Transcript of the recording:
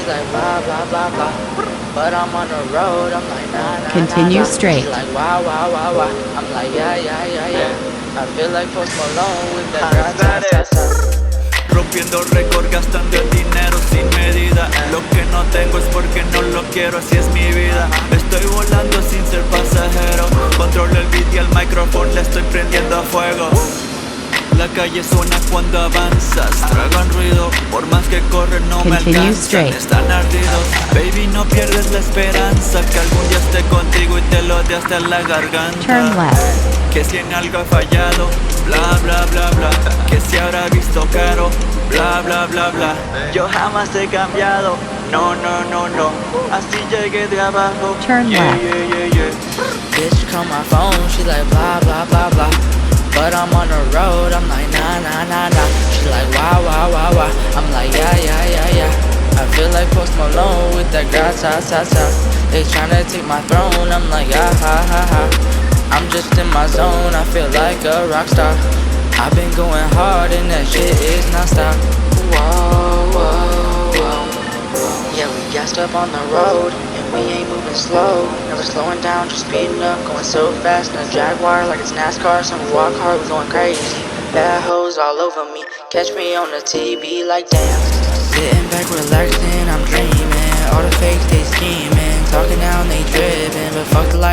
like blah blah blah blah. But I'm on the road, I'm like nah nah Continue nah nah. straight. She like wow wow wow wow. I'm like yeah yeah yeah yeah. I feel like Post Malone with that grata. Rompiendo récord, gastando el dinero sin medida. Lo que no tengo es porque no lo quiero, así es mi vida. Estoy volando sin ser pasajero. Controlo el beat y el micrófono le estoy prendiendo a fuego. La calle suena cuando avanzas, tragan ruido, por más que corren no me alcanzan, están ardidos. Baby, no pierdes la esperanza, que algún día esté contigo y te lo dé hasta la garganta. Turn left. Que si en algo he fallado, bla bla bla bla. Que si habrá visto caro, bla bla bla bla. Yo jamás he cambiado, no no no no. Así llegué de abajo. Turn left. Bitch call my phone, she like blah blah blah blah. But I'm on the road, I'm like nah nah nah nah. She like wow wow wow wow. I'm like yeah yeah yeah yeah. I feel like Post Malone with that grata ta ta. They tryna take my throne, I'm like ah ha ha ha. I'm just in my zone, I feel like a rock star. I've been going hard and that shit is non-stop. Whoa whoa whoa. Yeah, we gassed up on the road. We ain't moving slow, never slowing down, just speeding up, going so fast in a Jaguar like it's NASCAR. Some walk hard, we going crazy. Bad hoes all over me, catch me on the TV like damn. Sitting back relaxing, I'm dreaming. All the fakes they scheming, talking down they driven, but fuck the life.